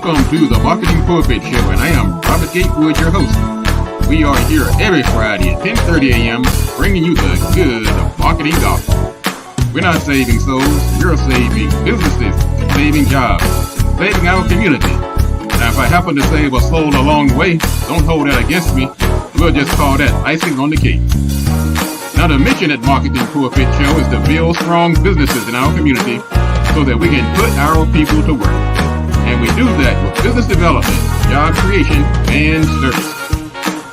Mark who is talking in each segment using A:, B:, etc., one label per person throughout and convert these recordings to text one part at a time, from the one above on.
A: Welcome to the Marketing Pulpit Show, and I am Robert Gatewood, your host. We are here every Friday at 10:30 a.m. bringing you the good of marketing gospel. We're not saving souls, we're saving businesses, saving jobs, saving our community. Now, if I happen to save a soul along the way, don't hold that against me. We'll just call that icing on the cake. Now, the mission at Marketing Pulpit Show is to build strong businesses in our community so that we can put our people to work. And we do that with business development, job creation, and service.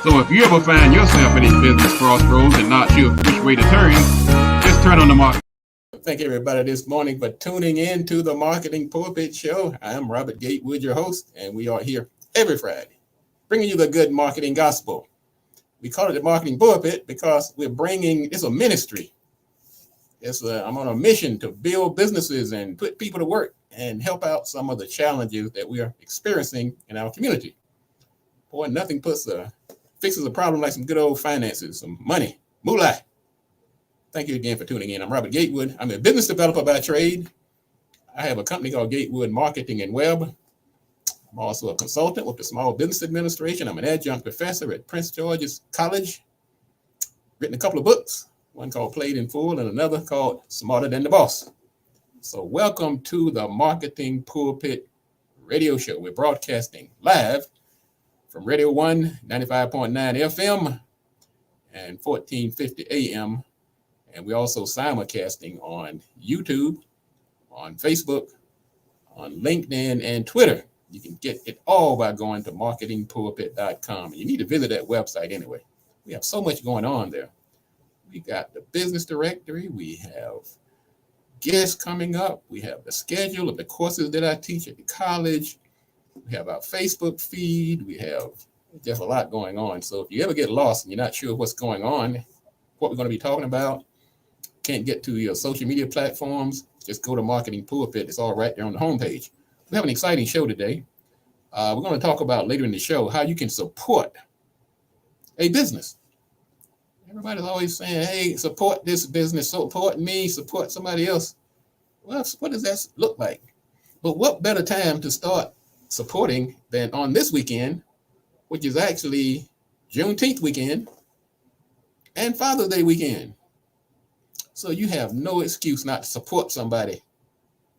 A: So if you ever find yourself in a business crossroads and not sure which way to turn, just turn on the market. Thank everybody this morning for tuning in to the Marketing Pulpit Show. I am Robert Gatewood, your host, and we are here every Friday, bringing you the good marketing gospel. We call it the Marketing Pulpit because it's a ministry. I'm on a mission to build businesses and put people to work and help out some of the challenges that we are experiencing in our community. Boy, nothing fixes a problem like some good old finances, some money, moolah. Thank you again for tuning in. I'm Robert Gatewood. I'm a business developer by trade. I have a company called Gatewood Marketing and Web. I'm also a consultant with the Small Business Administration. I'm an adjunct professor at Prince George's College. Written a couple of books, one called Played in Full and another called Smarter Than the Boss. So welcome to the Marketing Pulpit Radio Show. We're broadcasting live from Radio 1, 95.9 FM and 1450 AM. And we're also simulcasting on YouTube, on Facebook, on LinkedIn, and Twitter. You can get it all by going to marketingpulpit.com. You need to visit that website anyway. We have so much going on there. We got the business directory. We have guests coming up. We have the schedule of the courses that I teach at the college. We have our Facebook feed. We have just a lot going on. So if you ever get lost and you're not sure what's going on, what we're going to be talking about, can't get to your social media platforms, just go to Marketing Pulpit. It's all right there on the homepage. We have an exciting show today. We're going to talk about later in the show how you can support a business. Everybody's always saying, hey, support this business, support me, support somebody else. Well, what does that look like? But what better time to start supporting than on this weekend, which is actually Juneteenth weekend and Father's Day weekend. So you have no excuse not to support somebody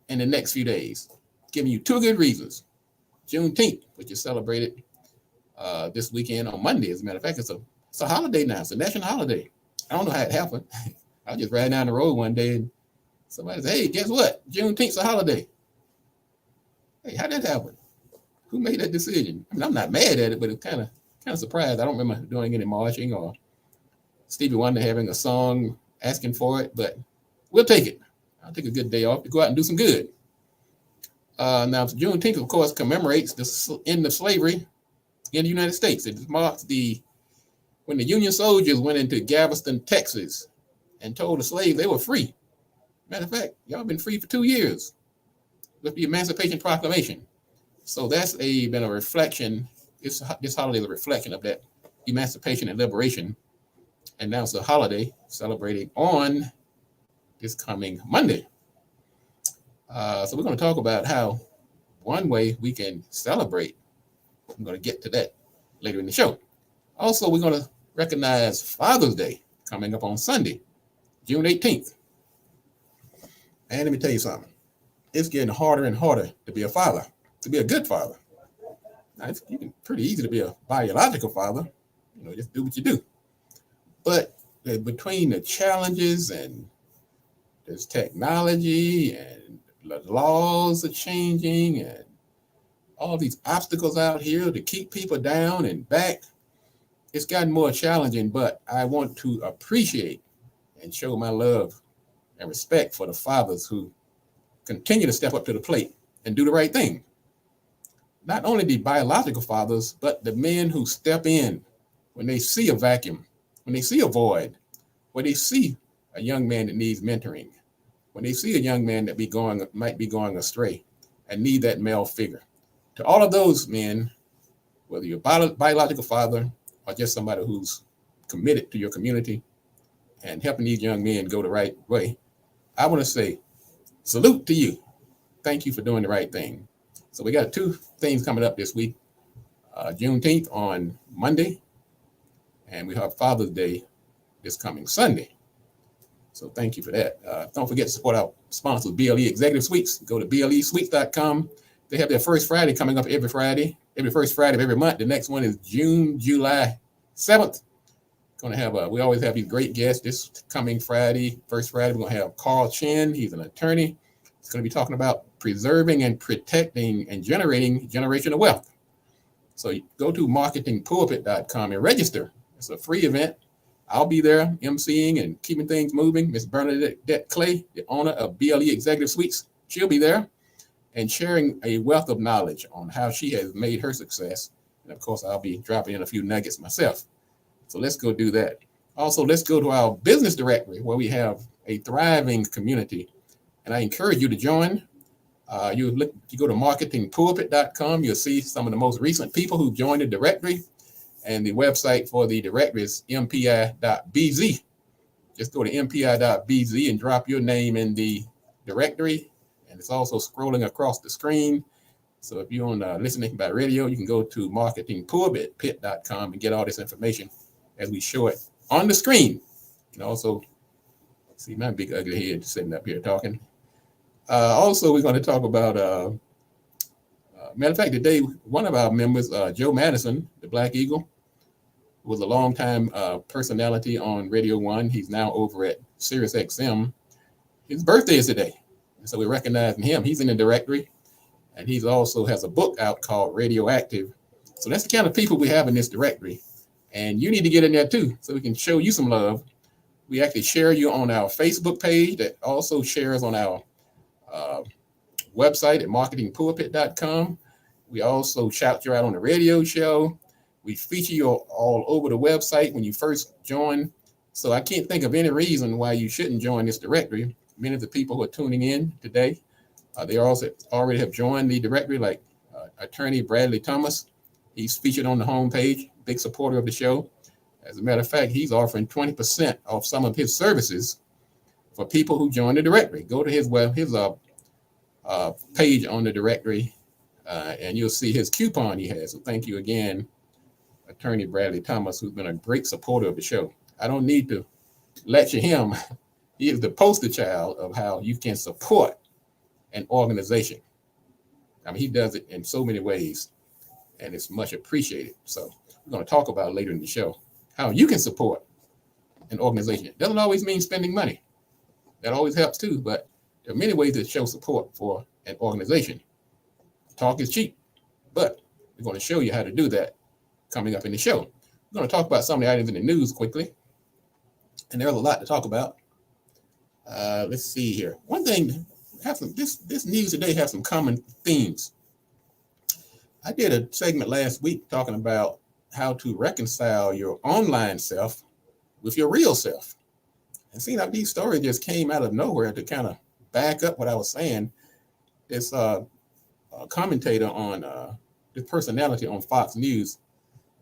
A: in the next few days. Giving you two good reasons. Juneteenth, which is celebrated this weekend on Monday. As a matter of fact, it's a holiday now. It's a national holiday. I don't know how it happened. I was just riding down the road one day and somebody said, hey, guess what? Juneteenth's a holiday. Hey, how did that happen? Who made that decision? I mean, I'm not mad at it, but it's kind of surprised. I don't remember doing any marching or Stevie Wonder having a song asking for it, but we'll take it. I'll take a good day off to go out and do some good. Now, Juneteenth, of course, commemorates the end of slavery in the United States. It marks when the Union soldiers went into Galveston, Texas, and told the slaves they were free. Matter of fact, y'all been free for 2 years with the Emancipation Proclamation. So that's been a reflection. This holiday is a reflection of that emancipation and liberation. And now it's a holiday celebrating on this coming Monday. So we're going to talk about how one way we can celebrate. I'm going to get to that later in the show. Also, we're going to recognize Father's Day coming up on Sunday, June 18th. And let me tell you something. It's getting harder and harder to be a father, to be a good father. Now, it's pretty easy to be a biological father. Just do what you do. But between the challenges and there's technology and the laws are changing and all these obstacles out here to keep people down and back, it's gotten more challenging, but I want to appreciate and show my love and respect for the fathers who continue to step up to the plate and do the right thing. Not only the biological fathers, but the men who step in when they see a vacuum, when they see a void, when they see a young man that needs mentoring, when they see a young man that might be going astray and need that male figure. To all of those men, whether you're a biological father or just somebody who's committed to your community and helping these young men go the right way, I want to say salute to you. Thank you for doing the right thing.
B: So we got two things coming up this week. Juneteenth on Monday, and we have Father's Day this coming Sunday. So thank you for that. Don't forget to support our sponsors, BLE Executive Suites. Go to BLESuites.com. They have their first Friday coming up every first Friday of every month. The next one is July 7th. Going to have we always have these great guests. This coming Friday, first Friday, we're going to have Carl Chin. He's an attorney. He's going to be talking about preserving and protecting and generating generational wealth. So you go to marketingpulpit.com and register. It's a free event. I'll be there emceeing and keeping things moving. Miss Bernadette Clay, the owner of BLE Executive Suites, she'll be there and sharing a wealth of knowledge on how she has made her success. And of course, I'll be dropping in a few nuggets myself. So let's go do that. Also, let's go to our business directory where we have a thriving community. And I encourage you to join. You go to marketingpulpit.com. You'll see some of the most recent people who joined the directory. And the website for the directory is mpi.bz. Just go to mpi.bz and drop your name in the directory. And it's also scrolling across the screen. So if you're on listening by radio, you can go to marketingpulpit.com and get all this information as we show it on the screen. You can also see my big ugly head sitting up here talking. Also, we're going to talk about, matter of fact, today, one of our members, Joe Madison, the Black Eagle, was a longtime personality on Radio 1. He's now over at Sirius XM. His birthday is today. And so we're recognizing him. He's in the directory. And he also has a book out called Radioactive. So that's the kind of people we have in this directory. And you need to get in there too, so we can show you some love. We actually share you on our Facebook page that also shares on our website at marketingpulpit.com. We also shout you out on the radio show. We feature you all over the website when you first join. So I can't think of any reason why you shouldn't join this directory. Many of the people who are tuning in today, they also already have joined the directory, like attorney Bradley Thomas. He's featured on the homepage, big supporter of the show. As a matter of fact, he's offering 20% off some of his services for people who join the directory. Go to his page on the directory, and you'll see his coupon he has. So thank you again, attorney Bradley Thomas, who's been a great supporter of the show. I don't need to lecture him. He is the poster child of how you can support an organization. I mean, he does it in so many ways, and it's much appreciated. So we're going to talk about later in the show how you can support an organization. It doesn't always mean spending money. That always helps too, but there are many ways to show support for an organization. Talk is cheap, but we're going to show you how to do that coming up in the show. We're going to talk about some of the items in the news quickly, and there's a lot to talk about. Let's see here. One thing, this news today has some common themes. I did a segment last week talking about how to reconcile your online self with your real self. And seeing how these stories just came out of nowhere to kind of back up what I was saying. This a commentator on the personality on Fox News,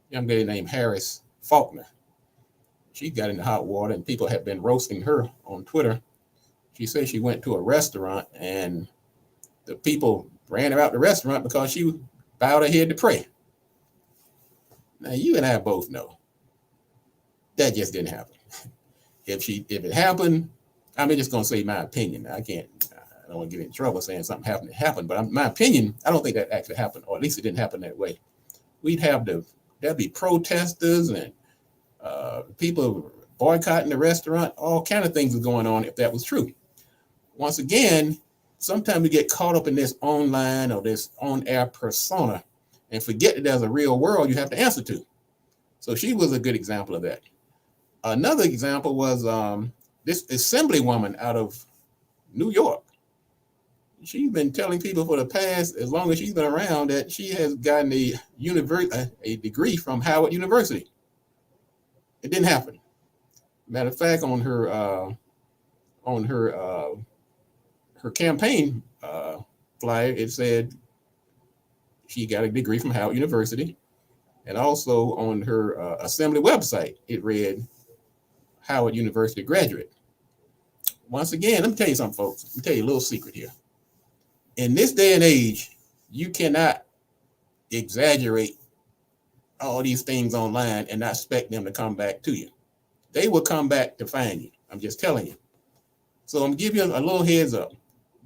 B: young lady named Harris Faulkner. She got into hot water and people have been roasting her on Twitter. She said she went to a restaurant and the people ran her out the restaurant because she bowed her head to pray. Now, you and I both know that just didn't happen. If it happened, I'm just going to say my opinion. I don't want to get in trouble saying something happened, but my opinion, I don't think that actually happened, or at least it didn't happen that way. There'd be protesters and people boycotting the restaurant, all kind of things are going on if that was true. Once again, sometimes we get caught up in this online or this on-air persona and forget that there's a real world you have to answer to. So she was a good example of that. Another example was this assemblywoman out of New York. She's been telling people for the past, as long as she's been around, that she has gotten a degree from Howard University. It didn't happen. Matter of fact, on her campaign flyer, it said she got a degree from Howard University, and also on her assembly website, it read Howard University graduate. Once again, let me tell you something, folks. Let me tell you a little secret here. In this day and age, you cannot exaggerate all these things online and not expect them to come back to you. They will come back to find you. I'm just telling you. So I'm giving you a little heads up.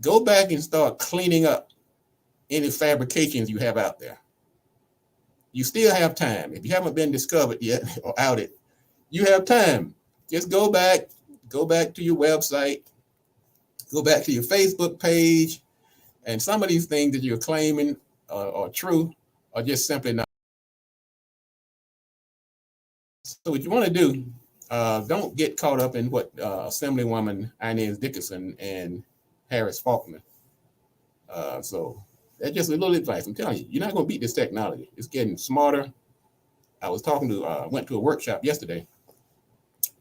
B: Go back and start cleaning up any fabrications you have out there. You still have time. If you haven't been discovered yet or outed, you have time. Just go back to your website, go back to your Facebook page, and some of these things that you're claiming are true are just simply not. So what you want to do, don't get caught up in what Assemblywoman Inez Dickinson and Harris Faulkner. So that's just a little advice. I'm telling you, you're not going to beat this technology. It's getting smarter. I was went to a workshop yesterday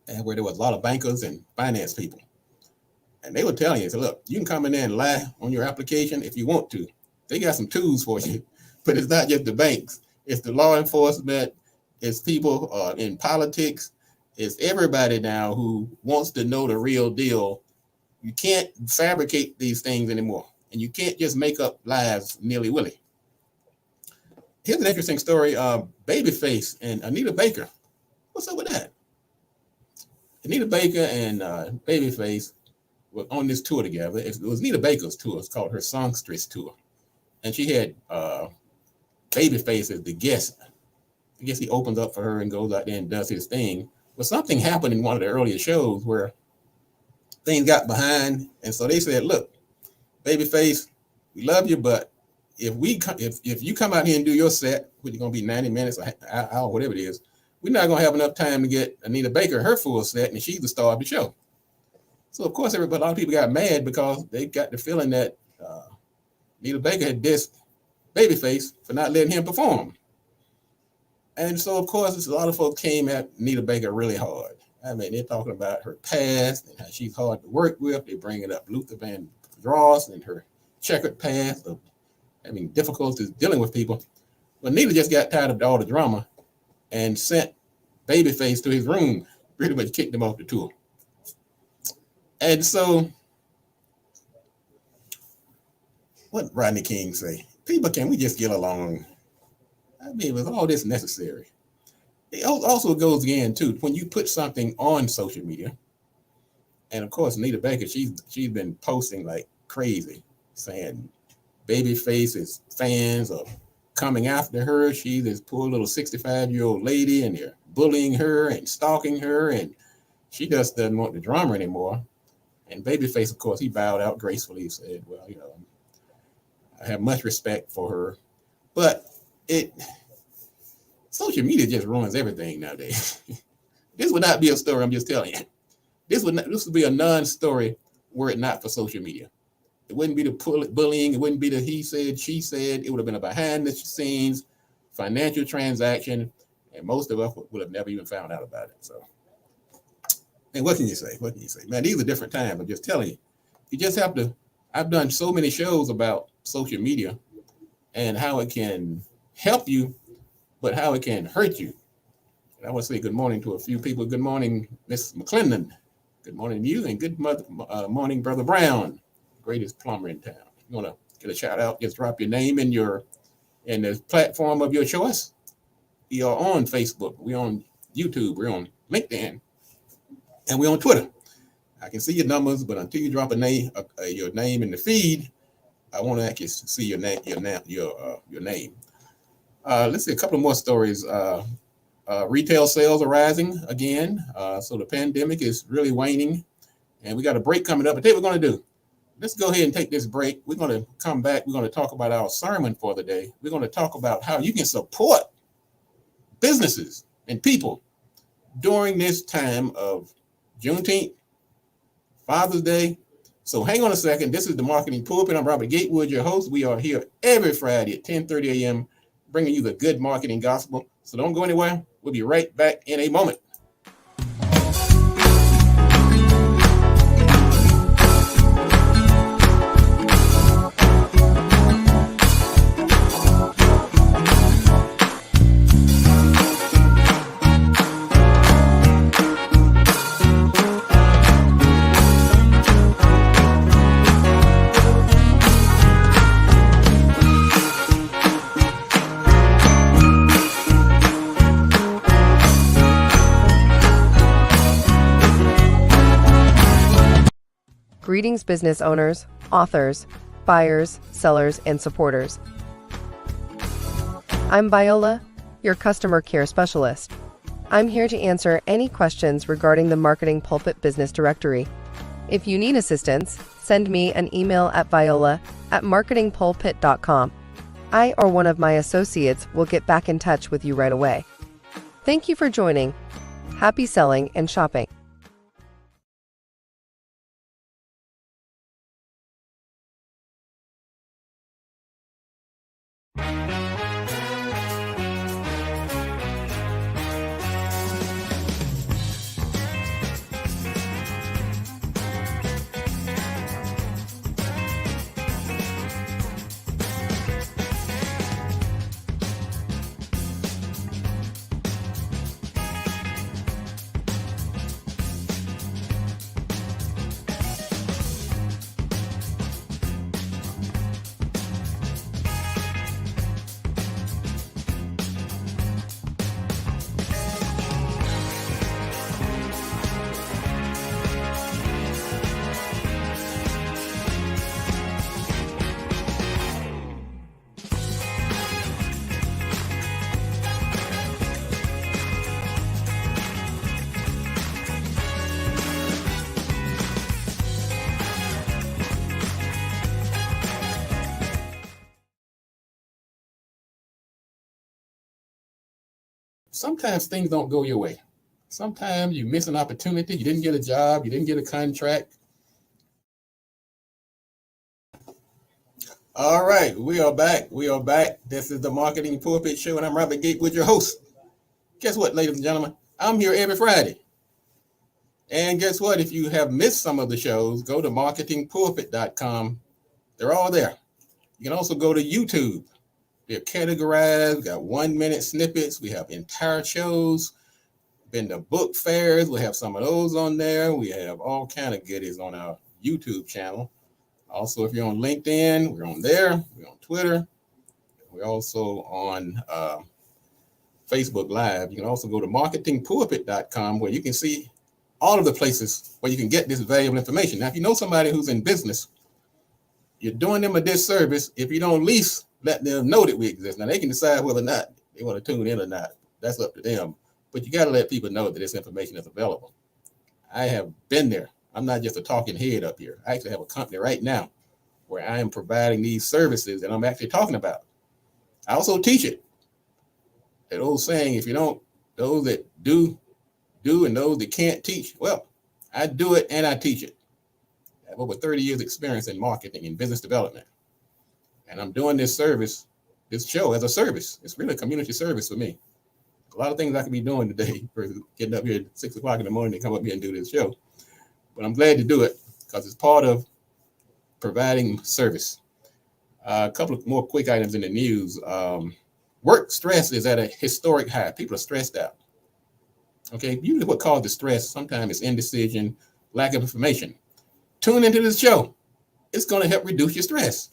B: and where there was a lot of bankers and finance people. And they were telling you, look, you can come in there and lie on your application if you want to. They got some tools for you, but it's not just the banks. It's the law enforcement. It's people in politics. It's everybody now who wants to know the real deal. You can't fabricate these things anymore. And you can't just make up lies nilly-willy. Here's an interesting story. Babyface and Anita Baker. What's up with that? Anita Baker and Babyface were on this tour together. It was Anita Baker's tour. It's called her Songstress Tour. And she had Babyface as the guest. I guess he opens up for her and goes out there and does his thing. But something happened in one of the earlier shows where things got behind. And so they said, look, Babyface, we love you, but if you come out here and do your set, which is going to be 90 minutes or an hour, whatever it is, we're not going to have enough time to get Anita Baker her full set, and she's the star of the show. So, of course, a lot of people got mad because they got the feeling that Anita Baker had dissed Babyface for not letting him perform. And so, of course, a lot of folks came at Anita Baker really hard. I mean, they're talking about her past and how she's hard to work with. They're bringing up Luther Vandross and her checkered past of having difficulties dealing with people. But Anita just got tired of all the drama and sent Babyface to his room, pretty much kicked him off the tour. And so, what Rodney King say? People, can we just get along? I mean, was all this necessary? It also goes again, too, when you put something on social media, and of course, Anita Baker, she's been posting like crazy, saying Babyface's fans are coming after her. She's this poor little 65-year-old lady, and they're bullying her and stalking her, and she just doesn't want the drama anymore. And Babyface, of course, he bowed out gracefully. He said, well, I have much respect for her, but social media just ruins everything nowadays. This would not be a story, I'm just telling you. This would be a non-story were it not for social media. It wouldn't be the bullying. It wouldn't be the he said, she said. It would have been a behind the scenes financial transaction, and most of us would have never even found out about it. So, and what can you say? What can you say? Man, these are different times. I'm just telling you. You just have to. I've done so many shows about social media and how it can help you, but how it can hurt you. And I want to say good morning to a few people. Good morning, Miss McClendon. Good morning to you, and good morning, Brother Brown, greatest plumber in town. You want to get a shout out? Just drop your name in the platform of your choice. We are on Facebook. We're on YouTube. We're on LinkedIn, and we're on Twitter. I can see your numbers, but until you drop your name in the feed, I want to actually see your name. Your name. Let's see a couple more stories. Retail sales are rising again. So the pandemic is really waning, and we got a break coming up. But what we're going to do, let's go ahead and take this break. We're going to come back. We're going to talk about our sermon for the day. We're going to talk about how you can support businesses and people during this time of Juneteenth, Father's Day. So hang on a second. This is the Marketing Pulpit. I'm Robert Gatewood, your host. We are here every Friday at 10:30 a.m. bringing you the good marketing gospel. So don't go anywhere. We'll be right back in a moment.
C: Greetings, business owners, authors, buyers, sellers, and supporters. I'm Viola, your customer care specialist. I'm here to answer any questions regarding the Marketing Pulpit Business Directory. If you need assistance, send me an email at viola@marketingpulpit.com. I or one of my associates will get back in touch with you right away. Thank you for joining. Happy selling and shopping.
B: Sometimes things don't go your way. Sometimes you miss an opportunity. You didn't get a job. You didn't get a contract. All right, we are back. We are back. This is the Marketing Pulpit Show, and I'm Robert Gatewood, your host. Guess what, ladies and gentlemen? I'm here every Friday. And guess what? If you have missed some of the shows, go to marketingpulpit.com. They're all there. You can also go to YouTube. They're categorized. We got 1-minute snippets. We have entire shows. Been to book fairs. We have some of those on there. We have all kind of goodies on our YouTube channel. Also, if you're on LinkedIn, we're on there. We're on Twitter. We're also on Facebook Live. You can also go to marketingpulpit.com where you can see all of the places where you can get this valuable information. Now, if you know somebody who's in business, you're doing them a disservice if you don't at least let them know that we exist. Now, they can decide whether or not they want to tune in or not. That's up to them. But you got to let people know that this information is available. I have been there. I'm not just a talking head up here. I actually have a company right now where I am providing these services that I'm actually talking about. I also teach it. That old saying, if you don't, those that do, and those that can't teach, well, I do it and I teach it. I have over 30 years experience in marketing and business development. And I'm doing this service, this show as a service. It's really a community service for me. A lot of things I could be doing today for getting up here at 6 o'clock in the morning to come up here and do this show. But I'm glad to do it because it's part of providing service. A couple of more quick items in the news. Work stress is at a historic high. People are stressed out. Okay, usually what causes stress, sometimes it's indecision, lack of information. Tune into this show. It's going to help reduce your stress.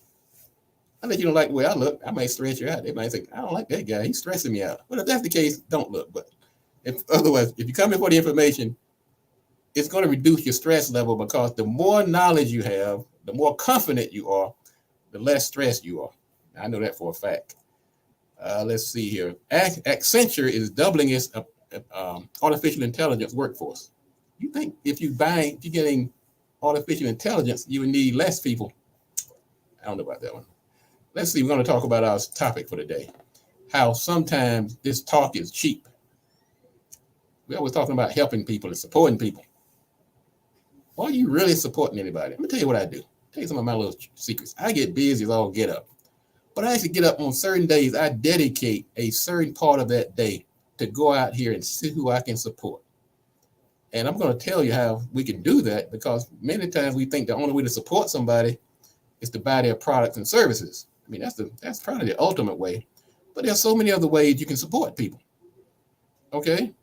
B: I know you don't like the way I look. I might stress you out. They might say, I don't like that guy. He's stressing me out. But if that's the case, don't look. But if you come in for the information, it's going to reduce your stress level because the more knowledge you have, the more confident you are, the less stressed you are. I know that for a fact. Let's see here. Accenture is doubling its artificial intelligence workforce. You think if you're getting artificial intelligence, you would need less people? I don't know about that one. Let's see. We're going to talk about our topic for today. How sometimes this talk is cheap. We're always talking about helping people and supporting people. Are you really supporting anybody? Let me tell you what I do. Tell you some of my little secrets. I get busy as all get up. But I actually get up on certain days. I dedicate a certain part of that day to go out here and see who I can support. And I'm going to tell you how we can do that because many times we think the only way to support somebody is to buy their products and services. I mean, that's probably the ultimate way. But there's so many other ways you can support people. Okay?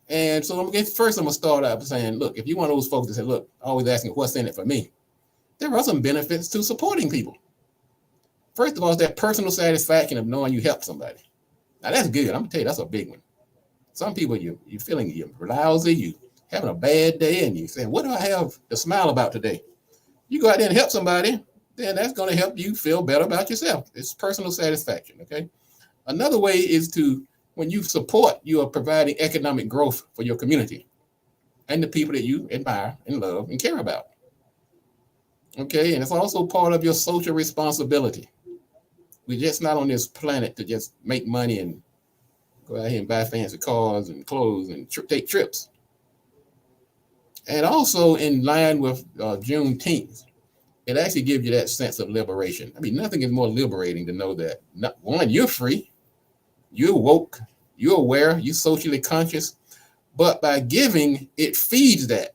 B: And so first I'm going to start out by saying, look, if you're one of those folks that say, look, always asking what's in it for me, there are some benefits to supporting people. First of all, it's that personal satisfaction of knowing you helped somebody. Now, that's good. I'm going to tell you, that's a big one. Some people, you're feeling you're lousy, you having a bad day, and you're saying, what do I have to smile about today? You go out there and help somebody, then that's going to help you feel better about yourself. It's personal satisfaction, okay? Another way is to, when you support, you are providing economic growth for your community and the people that you admire and love and care about. Okay, and it's also part of your social responsibility. We're just not on this planet to just make money and go out here and buy fancy cars and clothes and take trips. And also in line with Juneteenth, it actually gives you that sense of liberation. I mean, nothing is more liberating to know that, one, you're free, you're woke, you're aware, you're socially conscious, but by giving, it feeds that.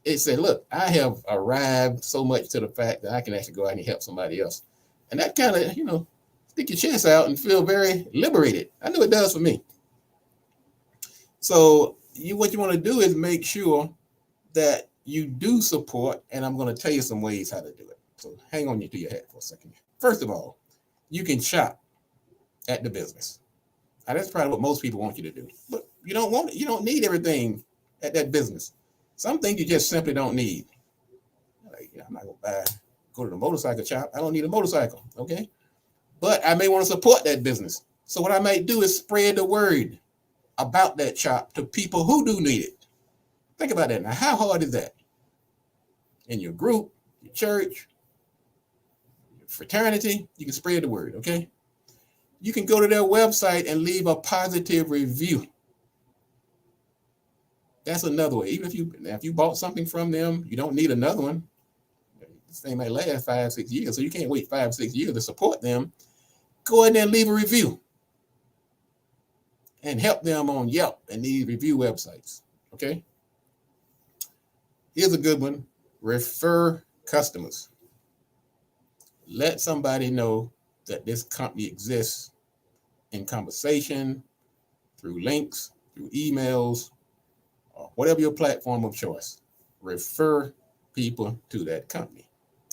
B: It said, look, I have arrived so much to the fact that I can actually go out and help somebody else. And that kind of, stick your chest out and feel very liberated. I know it does for me. So what you want to do is make sure that you do support, and I'm going to tell you some ways how to do it. So hang on to your hat for a second. First of all, you can shop at the business. Now, that's probably what most people want you to do, but you don't want it. You don't need everything at that business. Some things you just simply don't need. Like, I'm not going to go to the motorcycle shop. I don't need a motorcycle, okay? But I may want to support that business. So what I might do is spread the word about that shop to people who do need it. Think about that. Now, how hard is that? In your group, your church, your fraternity, you can spread the word, okay? You can go to their website and leave a positive review. That's another way. Even if you bought something from them, you don't need another one. This thing might last 5-6 years, so you can't wait 5-6 years to support them. Go ahead and leave a review and help them on Yelp and these review websites, okay? Here's a good one. Refer customers. Let somebody know that this company exists in conversation, through links, through emails, or whatever your platform of choice. Refer people to that company.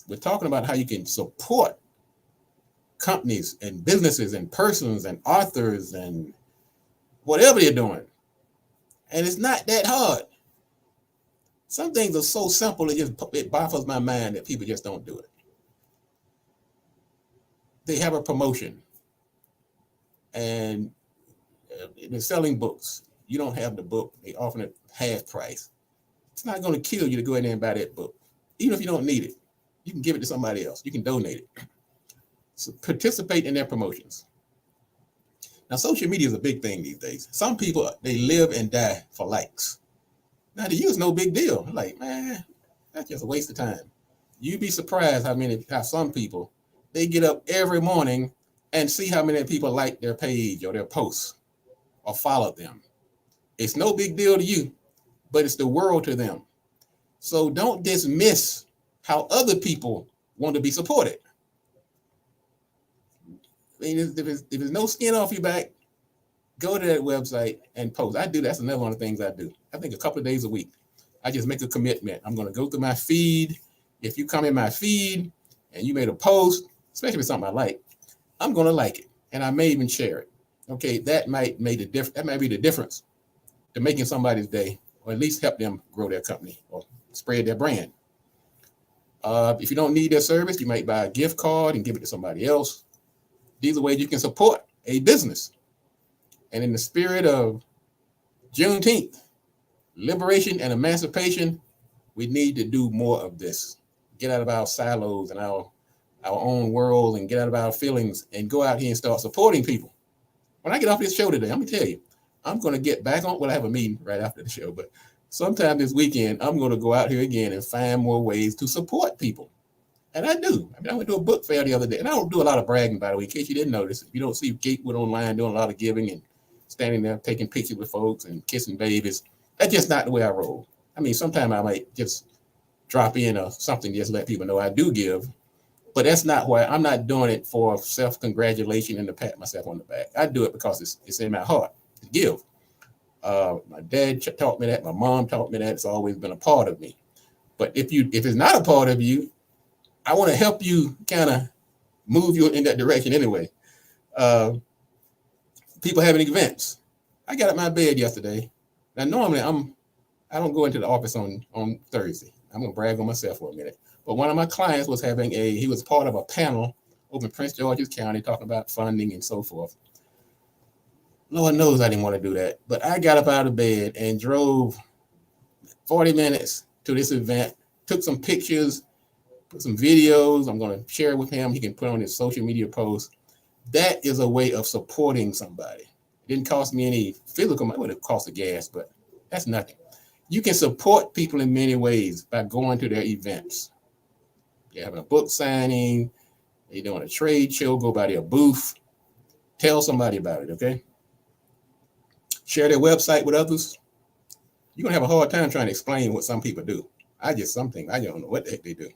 B: We're talking about how you can support companies and businesses and persons and authors and whatever they're doing. And it's not that hard. Some things are so simple, it baffles my mind that people just don't do it. They have a promotion and they're selling books. You don't have the book, they offer it half price. It's not going to kill you to go in there and buy that book. Even if you don't need it, you can give it to somebody else. You can donate it. So participate in their promotions. Now, social media is a big thing these days. Some people, they live and die for likes. Now, to you, it's no big deal. Like, man, that's just a waste of time. You'd be surprised how some people, they get up every morning and see how many people like their page or their posts or follow them. It's no big deal to you, but it's the world to them. So don't dismiss how other people want to be supported. I mean, if there's no skin off your back, go to that website and post. I do. That's another one of the things I do. I think a couple of days a week, I just make a commitment. I'm going to go through my feed. If you come in my feed and you made a post, especially if it's something I like, I'm going to like it. And I may even share it. Okay, that might be the difference to making somebody's day, or at least help them grow their company or spread their brand. If you don't need their service, you might buy a gift card and give it to somebody else. These are ways you can support a business. And in the spirit of Juneteenth, liberation and emancipation, we need to do more of this. Get out of our silos and our own world and get out of our feelings and go out here and start supporting people. When I get off this show today, I'm going to tell you, I'm going to get back on, I have a meeting right after the show, but sometime this weekend, I'm going to go out here again and find more ways to support people. And I do. I went to a book fair the other day, and I don't do a lot of bragging, by the way, in case you didn't notice. If you don't see Gatewood online doing a lot of giving and standing there taking pictures with folks and kissing babies, that's just not the way I roll. I mean, sometimes I might just drop in or something, just let people know I do give, but that's not why. I'm not doing it for self-congratulation and to pat myself on the back. I do it because it's in my heart to give. My dad taught me that. My mom taught me that. It's always been a part of me. But if it's not a part of you, I want to help you kind of move you in that direction anyway. People having events. I got out of my bed yesterday. Now, normally I don't go into the office on Thursday. I'm going to brag on myself for a minute. But one of my clients was he was part of a panel over in Prince George's County talking about funding and so forth. Lord knows I didn't want to do that, but I got up out of bed and drove 40 minutes to this event, took some pictures, put some videos. I'm going to share with him. He can put on his social media posts. That is a way of supporting somebody. It didn't cost me any physical money. It would have cost the gas, but that's nothing. You can support people in many ways by going to their events. You're having a book signing, you're doing a trade show, go by their booth, tell somebody about it, okay? Share their website with others. You're going to have a hard time trying to explain what some people do. I don't know what the heck they do.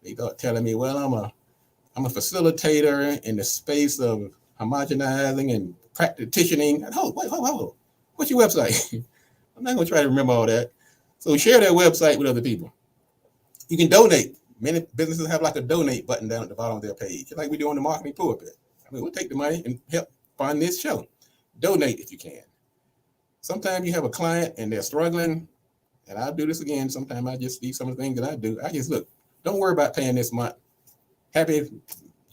B: They start telling me, well, I'm a facilitator in the space of homogenizing and practitioning. Whoa. What's your website? I'm not going to try to remember all that. So share that website with other people. You can donate. Many businesses have like a donate button down at the bottom of their page, like we do on the marketing pulpit. I mean, we'll take the money and help fund this show. Donate if you can. Sometimes you have a client and they're struggling, and I'll do this again. Sometimes I just see some of the things that I do. I just look, don't worry about paying this month. Happy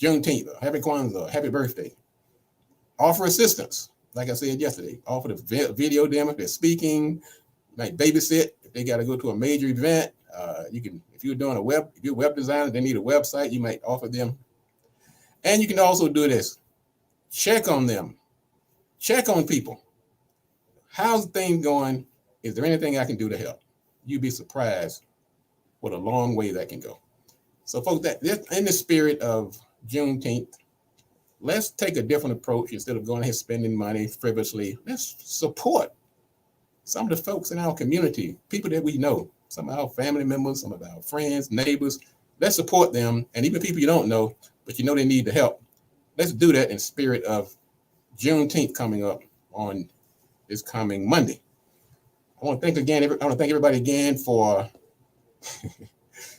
B: Juneteenth, or happy Kwanzaa, or happy birthday. Offer assistance. Like I said yesterday, offer the video demo if they're speaking, like babysit if they got to go to a major event. You can, if you're a web designer, they need a website, you might offer them. And you can also do this. Check on them. Check on people. How's things going? Is there anything I can do to help? You'd be surprised what a long way that can go. So folks, that in the spirit of Juneteenth, let's take a different approach. Instead of going ahead spending money frivolously, let's support some of the folks in our community, people that we know, some of our family members, some of our friends, neighbors. Let's support them, and even people you don't know, but you know they need the help. Let's do that in spirit of Juneteenth coming up on this coming Monday. I want to thank everybody again for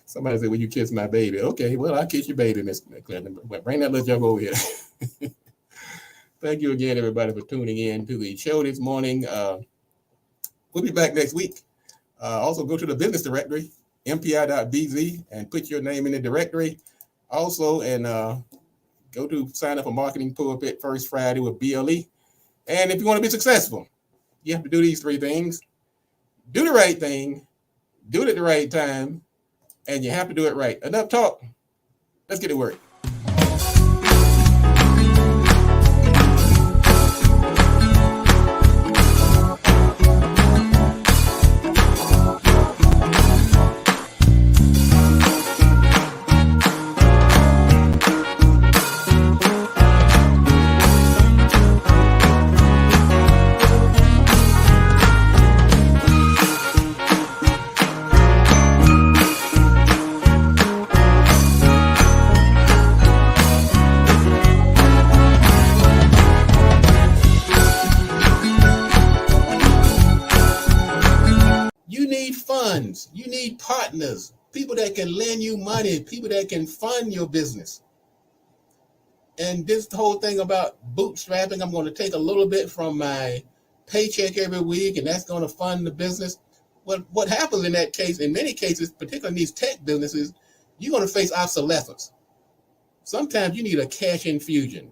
B: somebody said, "Will you kiss my baby?" Okay, well, I'll kiss your baby, Miss Clinton. Bring that little jug over here. Thank you again, everybody, for tuning in to the show this morning. We'll be back next week. Also, go to the business directory, mpi.bz, and put your name in the directory. Also, and go to sign up for Marketing Pulpit First Friday with BLE. And if you want to be successful, you have to do these three things. Do the right thing, do it at the right time, and you have to do it right. Enough talk. Let's get to work. You need partners, people that can lend you money, people that can fund your business. And this whole thing about bootstrapping, I'm going to take a little bit from my paycheck every week, and that's going to fund the business. What happens in that case, in many cases, particularly in these tech businesses, you're going to face obsolescence. Sometimes you need a cash infusion.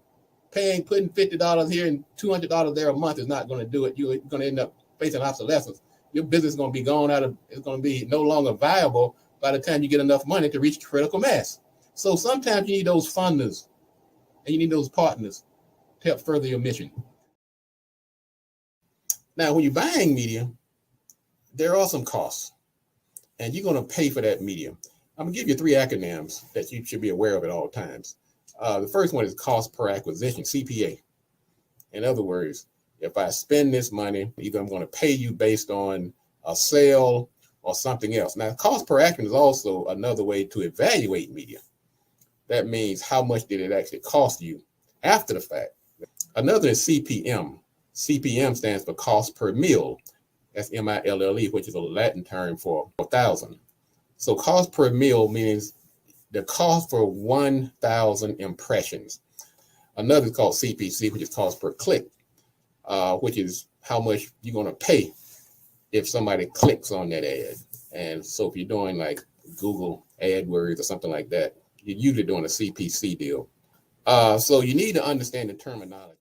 B: Putting $50 here and $200 there a month is not going to do it. You're going to end up facing obsolescence. Your business is going to be it's going to be no longer viable by the time you get enough money to reach critical mass. So sometimes you need those funders and you need those partners to help further your mission. Now, when you're buying media, there are some costs, and you're going to pay for that media. I'm going to give you 3 acronyms that you should be aware of at all times. The first one is cost per acquisition, CPA. In other words, if I spend this money, either I'm going to pay you based on a sale or something else. Now, cost per acquisition is also another way to evaluate media. That means how much did it actually cost you after the fact. Another is CPM. CPM stands for cost per mille. That's M-I-L-L-E, which is a Latin term for 1,000. So cost per mille means the cost for 1,000 impressions. Another is called CPC, which is cost per click, which is how much you're going to pay if somebody clicks on that ad. And so if you're doing like Google AdWords or something like that. You're usually doing a CPC deal. So you need to understand the terminology.